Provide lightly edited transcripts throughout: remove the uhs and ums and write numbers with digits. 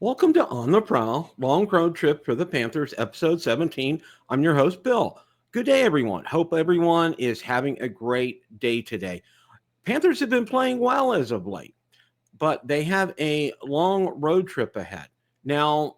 Welcome to On The Prowl, Long Road Trip for the Panthers, episode 17. I'm your host, Bill. Good day, everyone. Hope everyone is having a great day today. Panthers have been playing well as of late, but they have a long road trip ahead. Now,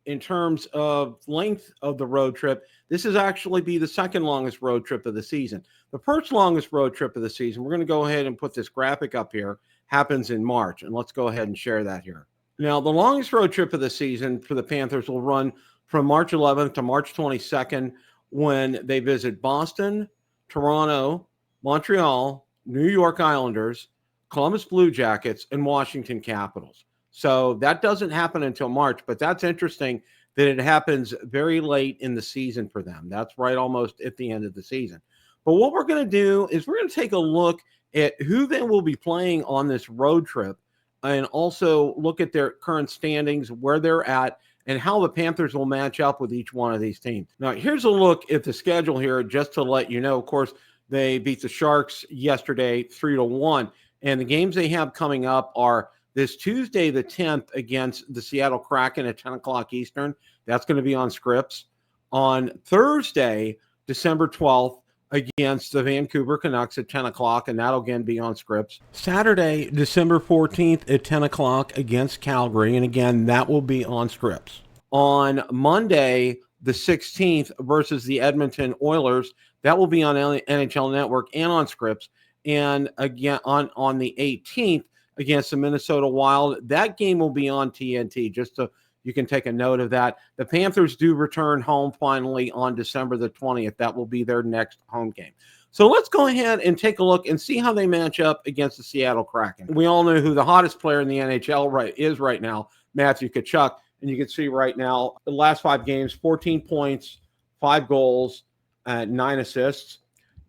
in terms of length of the road trip, this is actually be the second longest road trip of the season. The first longest road trip of the season, we're going to go ahead and put this graphic up here, happens in March, and let's go ahead and share that here. Now, the longest road trip of the season for the Panthers will run from March 11th to March 22nd when they visit Boston, Toronto, Montreal, New York Islanders, Columbus Blue Jackets, and Washington Capitals. So that doesn't happen until March, but that's interesting that it happens very late in the season for them. That's right almost at the end of the season. But what we're going to do is we're going to take a look at who they will be playing on this road trip and also look at their current standings, where they're at, and how the Panthers will match up with each one of these teams. Now, here's a look at the schedule here, just to let you know. Of course, they beat the Sharks yesterday 3-1, and the games they have coming up are this Tuesday, the 10th, against the Seattle Kraken at 10 o'clock Eastern. That's going to be on Scripps. On Thursday, December 12th, against the Vancouver Canucks at 10 o'clock, and that'll again be on Scripps. Saturday, December 14th at 10 o'clock against Calgary, and again, that will be on Scripps. On Monday, the 16th versus the Edmonton Oilers, that will be on NHL Network and on Scripps. And again, on the 18th against the Minnesota Wild, that game will be on TNT, just so you can take a note of that. The Panthers do return home finally on December the 20th. That will be their next home game. So let's go ahead and take a look and see how they match up against the Seattle Kraken. We all know who the hottest player in the NHL is right now, Matthew Tkachuk. And you can see right now, the last 5 games, 14 points, 5 goals, 9 assists.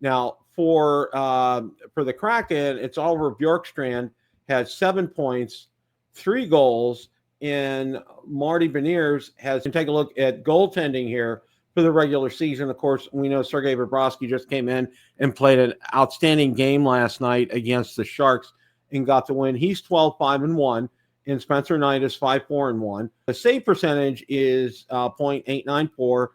Now, for the Kraken, it's Oliver Bjorkstrand, has 7 points, 3 goals, and Marty Beniers has to take a look at goaltending here for the regular season. Of course, we know Sergei Bobrovsky just came in and played an outstanding game last night against the Sharks and got the win. He's 12-5-1, and Spencer Knight is 5-4-1. The save percentage is .894 for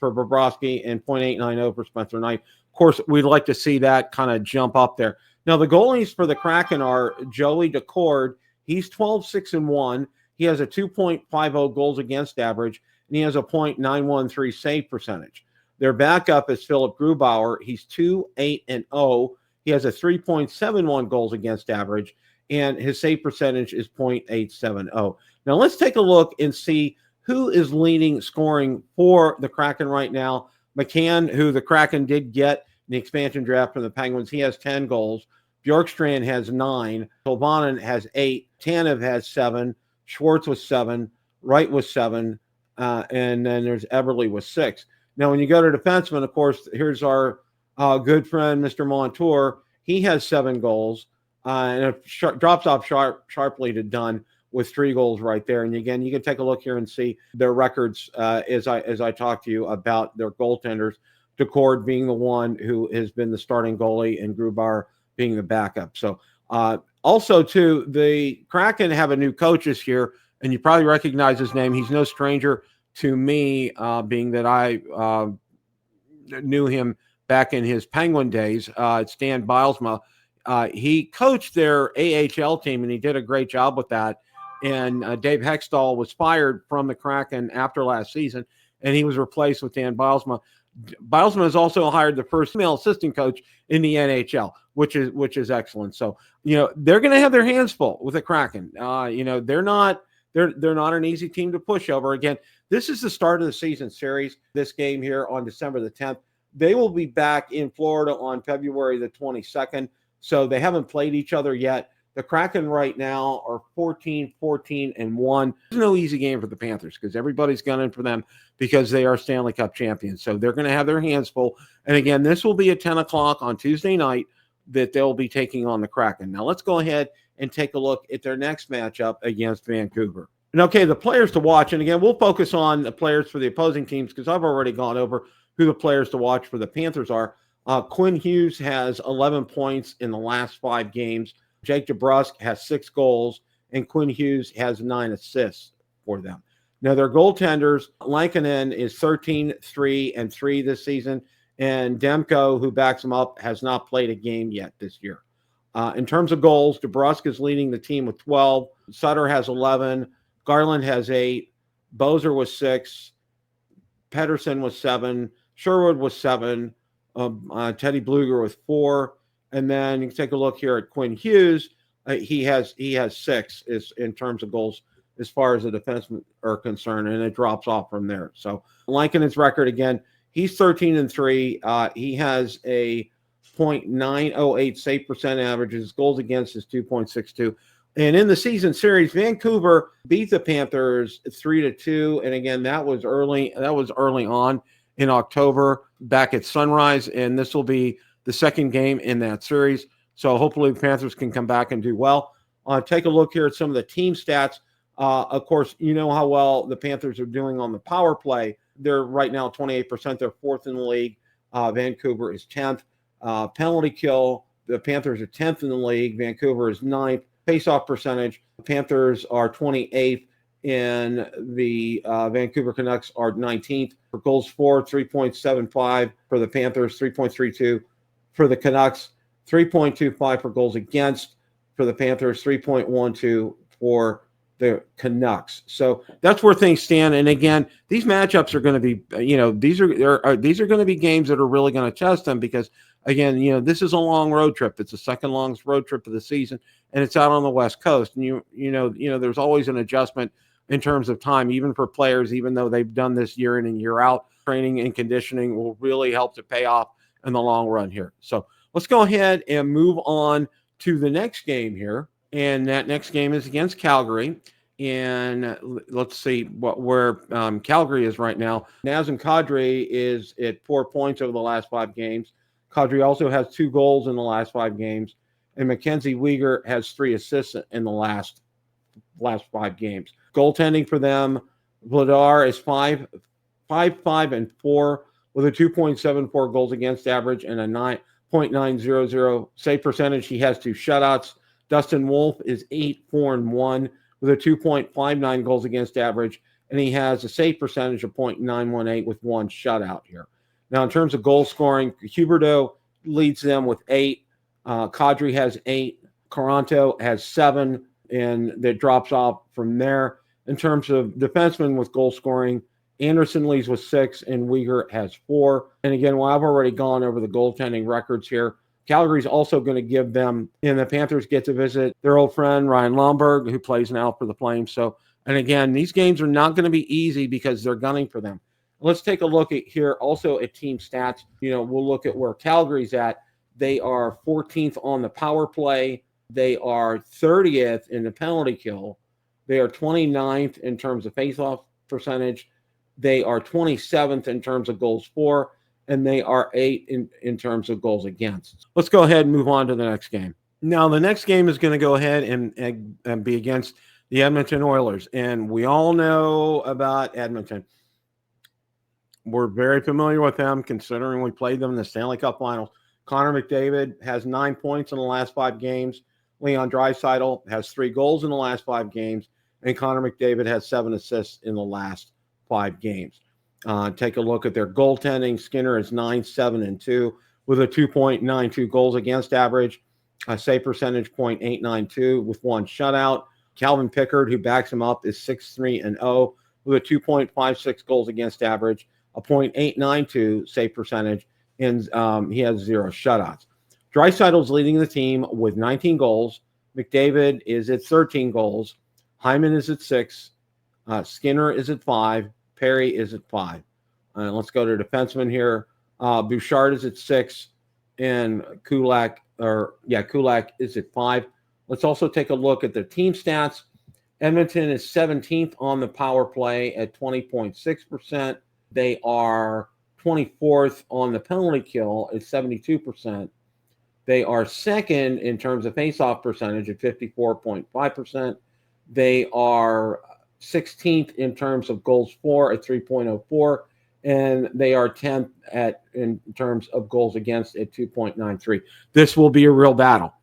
Bobrovsky and .890 for Spencer Knight. Of course, we'd like to see that kind of jump up there. Now, the goalies for the Kraken are Joey Daccord. He's 12-6-1. He has a 2.50 goals against average, and he has a .913 save percentage. Their backup is Philip Grubauer. He's 2-8-0. He has a 3.71 goals against average, and his save percentage is .870. Now, let's take a look and see who is leading scoring for the Kraken right now. McCann, who the Kraken did get in the expansion draft from the Penguins, he has 10 goals. Bjorkstrand has 9. Tolvanen has 8. Tanev has 7. Schwartz was 7. Wright was 7. And then there's Eberle with 6. Now, when you go to defensemen, of course, here's our good friend, Mr. Montour. He has 7 goals. And it drops off sharply to Dunn with 3 goals right there. And again, you can take a look here and see their records as I talk to you about their goaltenders. Daccord being the one who has been the starting goalie and Grubauer being the backup. So also, too, the Kraken have a new coach this year, and you probably recognize his name. He's no stranger to me, being that I knew him back in his Penguin days. It's Dan Bylsma. He coached their AHL team, and he did a great job with that. And Dave Hextall was fired from the Kraken after last season, and he was replaced with Dan Bylsma. Bylsma has also hired the first female assistant coach in the NHL, which is excellent. So, they're going to have their hands full with the Kraken. They're not an easy team to push over. Again, this is the start of the season series. This game here on December the 10th. They will be back in Florida on February the 22nd. So they haven't played each other yet. The Kraken right now are 14-14-1. There's no easy game for the Panthers because everybody's gunning for them because they are Stanley Cup champions. So they're going to have their hands full. And again, this will be at 10 o'clock on Tuesday night that they'll be taking on the Kraken. Now let's go ahead and take a look at their next matchup against Vancouver. And okay, the players to watch. And again, we'll focus on the players for the opposing teams because I've already gone over who the players to watch for the Panthers are. Quinn Hughes has 11 points in the last 5 games. Jake DeBrusk has 6 goals, and Quinn Hughes has 9 assists for them. Now, their goaltenders, Lankinen is 13-3-3 this season, and Demko, who backs him up, has not played a game yet this year. In terms of goals, DeBrusk is leading the team with 12. Sutter has 11. Garland has 8. Bozer was 6. Pedersen was 7. Sherwood was 7. Teddy Bluger was 4. And then you can take a look here at Quinn Hughes. He has 6 in terms of goals as far as the defensemen are concerned, and it drops off from there. So Lankinen's record, again, he's 13-3. He has a .908 save percent average. His goals against is 2.62. And in the season series, Vancouver beat the Panthers 3-2. And again, that was early on in October back at Sunrise, and this will be the second game in that series. So hopefully the Panthers can come back and do well. Take a look here at some of the team stats. Of course, you know how well the Panthers are doing on the power play. They're right now 28%. They're 4th in the league. Vancouver is 10th. Penalty kill, the Panthers are 10th in the league. Vancouver is 9th. Face-off percentage, the Panthers are 28th, and the Vancouver Canucks are 19th. For goals for, 3.75 for the Panthers, 3.32 for the Canucks, 3.25 for goals against for the Panthers, 3.12 for the Canucks. So that's where things stand. And again, these matchups are going to be, these are going to be games that are really going to test them because, again, this is a long road trip. It's the second longest road trip of the season, and it's out on the West Coast. And there's always an adjustment in terms of time, even for players, even though they've done this year in and year out. Training and conditioning will really help to pay off in the long run here. So let's go ahead and move on to the next game here. And that next game is against Calgary. And let's see where Calgary is right now. Nazem Kadri is at 4 points over the last 5 games. Kadri also has 2 goals in the last 5 games. And Mackenzie Weegar has 3 assists in the last 5 games. Goaltending for them, Vladar is 5-5-4 with a 2.74 goals against average and a 9.900 save percentage. He has 2 shutouts. Dustin Wolf is 8-4-1 with a 2.59 goals against average, and he has a save percentage of .918 with 1 shutout here. Now, in terms of goal scoring, Huberdeau leads them with 8. Kadri has 8. Caranto has 7, and that drops off from there. In terms of defensemen with goal scoring, Anderson leads with 6, and Weegar has 4. And again, well, I've already gone over the goaltending records here. Calgary's also going to give them, and the Panthers get to visit their old friend Ryan Lomberg, who plays now for the Flames. So, and again, these games are not going to be easy because they're gunning for them. Let's take a look at here also at team stats. We'll look at where Calgary's at. They are 14th on the power play. They are 30th in the penalty kill. They are 29th in terms of faceoff percentage. They are 27th in terms of goals for, and they are 8th in terms of goals against. Let's go ahead and move on to the next game. Now, the next game is going to go ahead and be against the Edmonton Oilers, and we all know about Edmonton. We're very familiar with them considering we played them in the Stanley Cup Finals. Connor McDavid has 9 points in the last 5 games. Leon Draisaitl has 3 goals in the last 5 games, and Connor McDavid has 7 assists in the last 5 games. Take a look at their goaltending. Skinner is 9-7-2 with a 2.92 goals against average, a save percentage .892 with 1 shutout. Calvin Pickard, who backs him up, is 6-3-0 with a 2.56 goals against average, a .892 save percentage, and he has 0 shutouts. Draisaitl's leading the team with 19 goals. McDavid is at 13 goals. Hyman is at 6. Skinner is at 5. Perry is at 5. Let's go to defensemen here. Bouchard is at 6, and Kulak is at 5. Let's also take a look at their team stats. Edmonton is 17th on the power play at 20.6%. They are 24th on the penalty kill at 72%. They are second in terms of faceoff percentage at 54.5%. They are 16th in terms of goals for at 3.04, and they are 10th in terms of goals against at 2.93. This will be a real battle.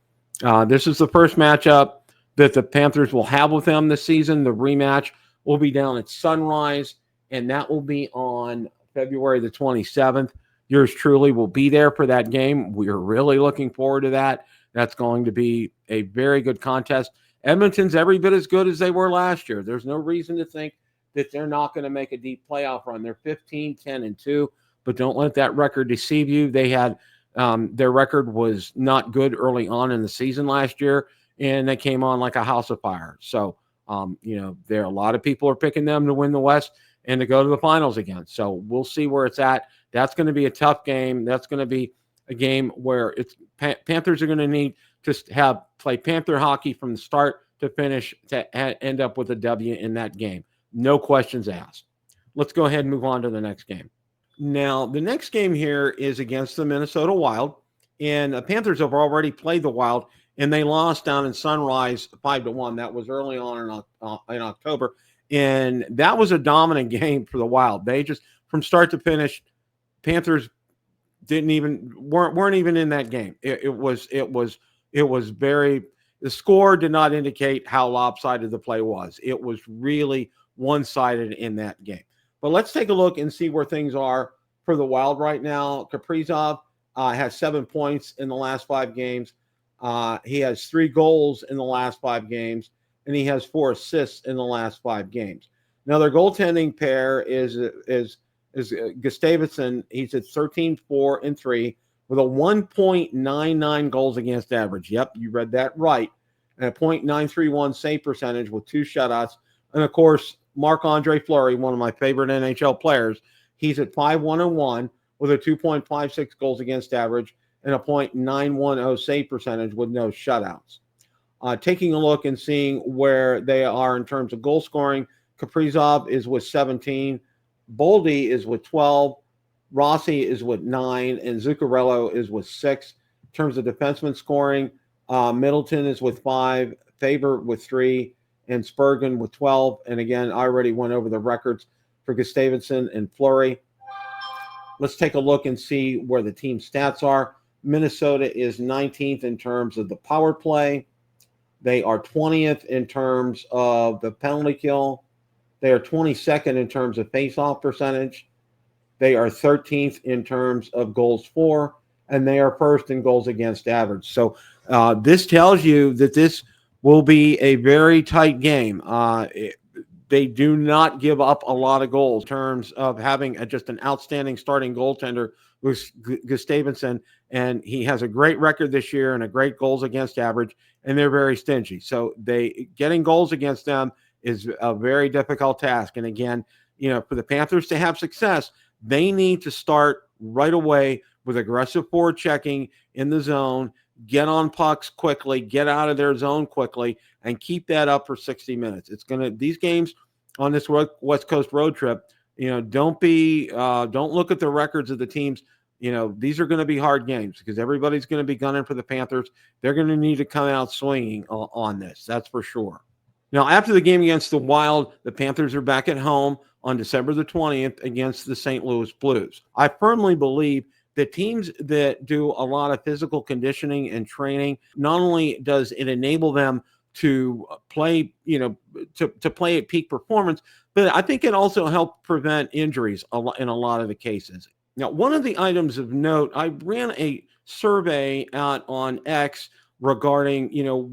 This is the first matchup. that the Panthers will have with them this season. The rematch will be down at Sunrise, and that will be on February the 27th. Yours truly will be there for that game. We're really looking forward to that. That's going to be a very good contest. Edmonton's every bit as good as they were last year. There's no reason to think that they're not going to make a deep playoff run. They're 15-10-2, but don't let that record deceive you. They had their record was not good early on in the season last year, and they came on like a house of fire. So, there are a lot of people are picking them to win the West and to go to the finals again. So we'll see where it's at. That's going to be a tough game. That's going to be a game where Panthers are going to need to play Panther hockey from the start to finish to end up with a W in that game. No questions asked. Let's go ahead and move on to the next game. Now, the next game here is against the Minnesota Wild, and the Panthers have already played the Wild, and they lost down in Sunrise 5-1. That was early on in October, and that was a dominant game for the Wild. They just, from start to finish, Panthers weren't even in that game. It was very. The score did not indicate how lopsided the play was. It was really one-sided in that game. But let's take a look and see where things are for the Wild right now. Kaprizov has 7 points in the last 5 games. He has 3 goals in the last 5 games, and he has 4 assists in the last 5 games. Now, their goaltending pair is Gustavsson. He's at 13-4-3 with a 1.99 goals against average. Yep, you read that right. And a .931 save percentage with 2 shutouts. And, of course, Marc-Andre Fleury, one of my favorite NHL players, he's at 5-1-1 with a 2.56 goals against average and a .910 save percentage with no shutouts. Taking a look and seeing where they are in terms of goal scoring, Kaprizov is with 17, Boldy is with 12, Rossi is with 9, and Zuccarello is with 6. In terms of defenseman scoring, Middleton is with 5, Faber with 3, and Spurgeon with 12. And again, I already went over the records for Gustavsson and Fleury. Let's take a look and see where the team stats are. Minnesota is 19th in terms of the power play. They are 20th in terms of the penalty kill. They are 22nd in terms of face-off percentage. They are 13th in terms of goals for, and they are first in goals against average. So this tells you that this will be a very tight game. They do not give up a lot of goals in terms of having just an outstanding starting goaltender with Gustavsson, and he has a great record this year and a great goals against average, and they're very stingy. So getting goals against them is a very difficult task. And again, for the Panthers to have success, they need to start right away with aggressive forward checking in the zone, get on pucks quickly, get out of their zone quickly, and keep that up for 60 minutes. These games on this West Coast road trip, don't look at the records of the teams. These are going to be hard games because everybody's going to be gunning for the Panthers. They're going to need to come out swinging on this. That's for sure. Now, after the game against the Wild, the Panthers are back at home on December the 20th against the St. Louis Blues. I firmly believe that teams that do a lot of physical conditioning and training, not only does it enable them to play, to play at peak performance, but I think it also helps prevent injuries in a lot of the cases. Now, one of the items of note, I ran a survey out on X regarding,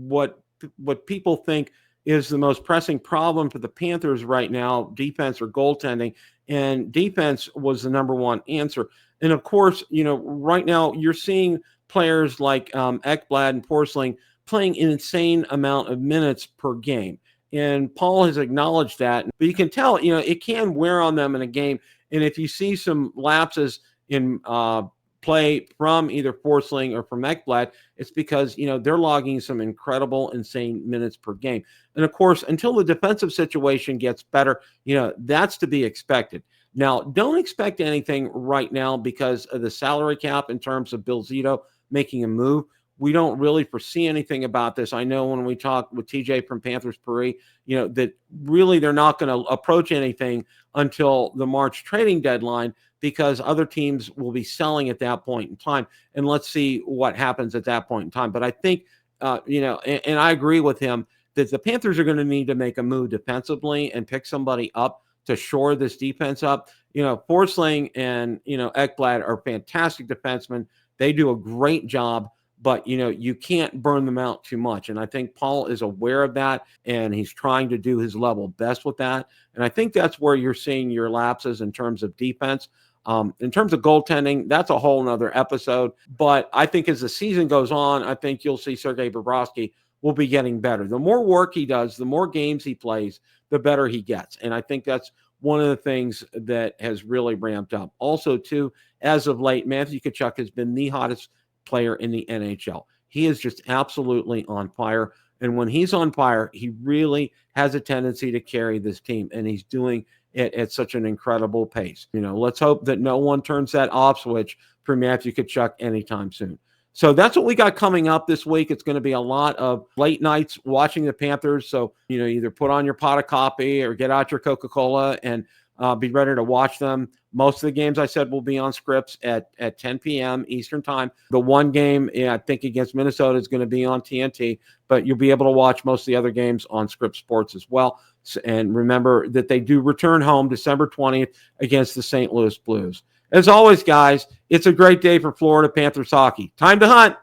what people think is the most pressing problem for the Panthers right now, defense or goaltending, and defense was the number one answer. And of course, right now you're seeing players like Ekblad and Forsling playing an insane amount of minutes per game. And Paul has acknowledged that, but you can tell, it can wear on them in a game. And if you see some lapses in play from either Forsling or from Ekblad, it's because, they're logging some incredible, insane minutes per game. And of course, until the defensive situation gets better, that's to be expected. Now, don't expect anything right now because of the salary cap in terms of Bill Zito making a move. We don't really foresee anything about this. I know when we talked with TJ from Panthers Paris, that really they're not going to approach anything until the March trading deadline because other teams will be selling at that point in time. And let's see what happens at that point in time. But I think, and I agree with him, that the Panthers are going to need to make a move defensively and pick somebody up to shore this defense up. Forsling and, Ekblad are fantastic defensemen. They do a great job, but, you can't burn them out too much. And I think Paul is aware of that, and he's trying to do his level best with that. And I think that's where you're seeing your lapses in terms of defense. In terms of goaltending, that's a whole nother episode. But I think as the season goes on, I think you'll see Sergei Bobrovsky will be getting better. The more work he does, the more games he plays, the better he gets. And I think that's one of the things that has really ramped up. Also, too, as of late, Matthew Tkachuk has been the hottest player in the NHL. He is just absolutely on fire. And when he's on fire, he really has a tendency to carry this team. And he's doing it at such an incredible pace. Let's hope that no one turns that off switch for Matthew Tkachuk anytime soon. So that's what we got coming up this week. It's going to be a lot of late nights watching the Panthers. So, either put on your pot of coffee or get out your Coca-Cola and be ready to watch them. Most of the games, I said, will be on Scripps at 10 p.m. Eastern time. The one game, I think, against Minnesota is going to be on TNT, but you'll be able to watch most of the other games on Scripps Sports as well. And remember that they do return home December 20th against the St. Louis Blues. As always, guys, it's a great day for Florida Panthers hockey. Time to hunt.